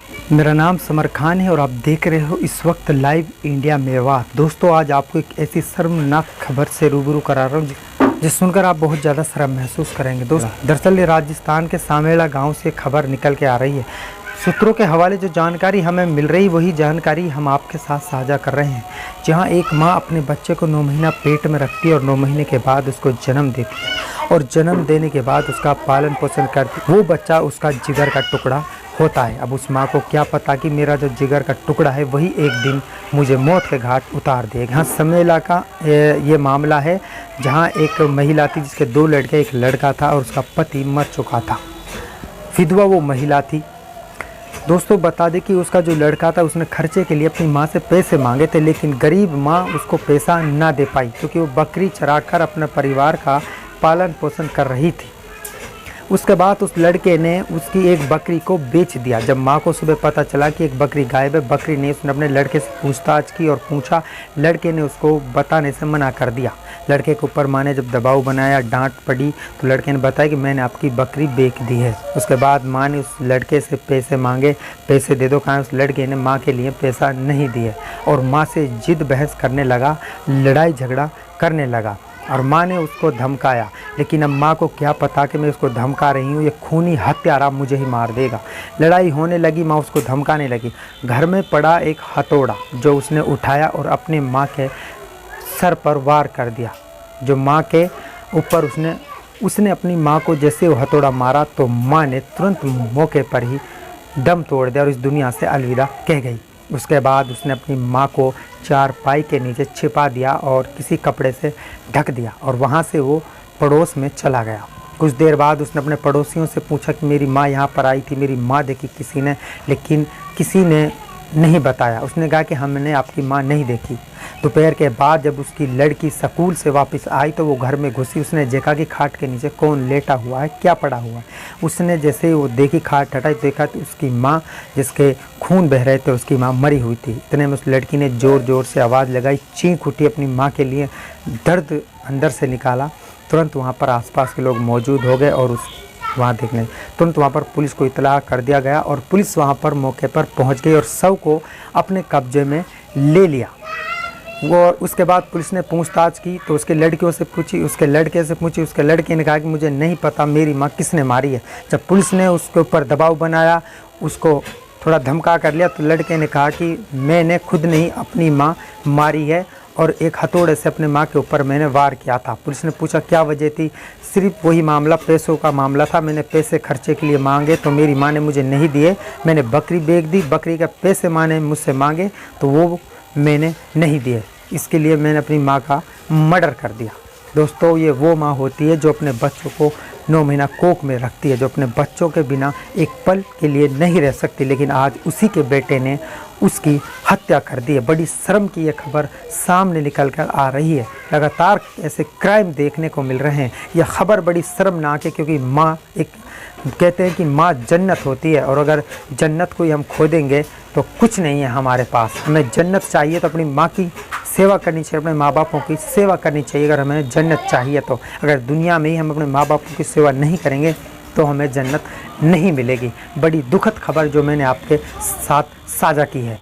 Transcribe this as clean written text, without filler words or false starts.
मेरा नाम समर खान है और आप देख रहे हो इस वक्त लाइव इंडिया मेवात। दोस्तों, आज आपको एक ऐसी शर्मनाक खबर से रूबरू करा रहा हूँ जिस सुनकर आप बहुत ज़्यादा शर्म महसूस करेंगे। दोस्तों, दरअसल ये राजस्थान के सामेला गांव से खबर निकल के आ रही है। सूत्रों के हवाले जो जानकारी हमें मिल रही वही जानकारी हम आपके साथ साझा कर रहे हैं। जहां एक मां अपने बच्चे को 9 महीना पेट में रखती है और 9 महीने के बाद उसको जन्म देती है और जन्म देने के बाद उसका पालन पोषण करती है। वो बच्चा उसका जिगर का टुकड़ा होता है। अब उस माँ को क्या पता कि मेरा जो जिगर का टुकड़ा है वही एक दिन मुझे मौत के घाट उतार देगा। यहाँ समेला का ये मामला है जहाँ एक महिला थी जिसके 2 लड़के, एक लड़का था और उसका पति मर चुका था। विधवा वो महिला थी। दोस्तों, बता दें कि उसका जो लड़का था उसने खर्चे के लिए अपनी माँ से पैसे मांगे थे, लेकिन गरीब माँ उसको पैसा ना दे पाई क्योंकि वो बकरी चराकर अपने परिवार का पालन पोषण कर रही थी। उसके बाद उस लड़के ने उसकी एक बकरी को बेच दिया। जब माँ को सुबह पता चला कि एक बकरी गायब है, बकरी ने उसने अपने लड़के से पूछताछ की और पूछा। लड़के ने उसको बताने से मना कर दिया। लड़के के ऊपर माँ ने जब दबाव बनाया, डांट पड़ी, तो लड़के ने बताया कि मैंने आपकी बकरी बेच दी है। उसके बाद माँ ने उस लड़के से पैसे मांगे, पैसे दे दो। कहा उस लड़के ने माँ के लिए पैसा नहीं दिए और माँ से जिद बहस करने लगा, लड़ाई झगड़ा करने लगा और माँ ने उसको धमकाया। लेकिन अब माँ को क्या पता कि मैं उसको धमका रही हूँ, ये खूनी हत्यारा मुझे ही मार देगा। लड़ाई होने लगी, माँ उसको धमकाने लगी। घर में पड़ा एक हथौड़ा जो उसने उठाया और अपनी माँ के सर पर वार कर दिया। जो माँ के ऊपर उसने अपनी माँ को जैसे वो हथौड़ा मारा तो माँ ने तुरंत मौके पर ही दम तोड़ दिया और इस दुनिया से अलविदा कह गई। उसके बाद उसने अपनी माँ को चारपाई के नीचे छिपा दिया और किसी कपड़े से ढक दिया और वहाँ से वो पड़ोस में चला गया। कुछ देर बाद उसने अपने पड़ोसियों से पूछा कि मेरी माँ यहाँ पर आई थी, मेरी माँ देखी किसी ने, लेकिन किसी ने नहीं बताया। उसने कहा कि हमने आपकी माँ नहीं देखी। दोपहर के बाद जब उसकी लड़की स्कूल से वापस आई तो वो घर में घुसी। उसने देखा कि खाट के नीचे कौन लेटा हुआ है, क्या पड़ा हुआ है। उसने जैसे वो देखी, खाट हटाई, देखा तो उसकी माँ, जिसके खून बह रहे थे, उसकी माँ मरी हुई थी। इतने में उस लड़की ने ज़ोर ज़ोर से आवाज़ लगाई, चीख उठी, अपनी माँ के लिए दर्द अंदर से निकाला। तुरंत वहाँ पर आसपास के लोग मौजूद हो गए और वहाँ देखने तुरंत वहाँ पर पुलिस को इतला कर दिया गया और पुलिस वहाँ पर मौके पर पहुँच गई और शव को अपने कब्जे में ले लिया। और उसके बाद पुलिस ने पूछताछ की तो उसके लड़कियों से पूछी, उसके लड़के से पूछी। उसके लड़के ने कहा कि मुझे नहीं पता मेरी माँ किसने मारी है। जब पुलिस ने उसके ऊपर दबाव बनाया, उसको थोड़ा धमका कर लिया, तो लड़के ने कहा कि मैंने खुद नहीं अपनी माँ मारी है और एक हथौड़े से अपने माँ के ऊपर मैंने वार किया था। पुलिस ने पूछा क्या वजह थी। सिर्फ वही मामला, पैसों का मामला था। मैंने पैसे खर्चे के लिए मांगे तो मेरी माँ ने मुझे नहीं दिए। मैंने बकरी बेच दी, बकरी का पैसे माँ ने मुझसे मांगे तो वो मैंने नहीं दिए। इसके लिए मैंने अपनी माँ का मर्डर कर दिया। दोस्तों, ये वो माँ होती है जो अपने बच्चों को 9 महीना कोख में रखती है, जो अपने बच्चों के बिना एक पल के लिए नहीं रह सकती, लेकिन आज उसी के बेटे ने उसकी हत्या कर दी है। बड़ी शर्म की ये खबर सामने निकल कर आ रही है। लगातार ऐसे क्राइम देखने को मिल रहे हैं। यह खबर बड़ी शर्मनाक है क्योंकि माँ, एक कहते हैं कि माँ जन्नत होती है और अगर जन्नत को ही हम खो देंगे तो कुछ नहीं है हमारे पास। हमें जन्नत चाहिए तो अपनी माँ की सेवा करनी चाहिए, अपने माँ बापों की सेवा करनी चाहिए अगर हमें जन्नत चाहिए तो। अगर दुनिया में ही हम अपने माँ बापों की सेवा नहीं करेंगे तो हमें जन्नत नहीं मिलेगी। बड़ी दुखद खबर जो मैंने आपके साथ साझा की है।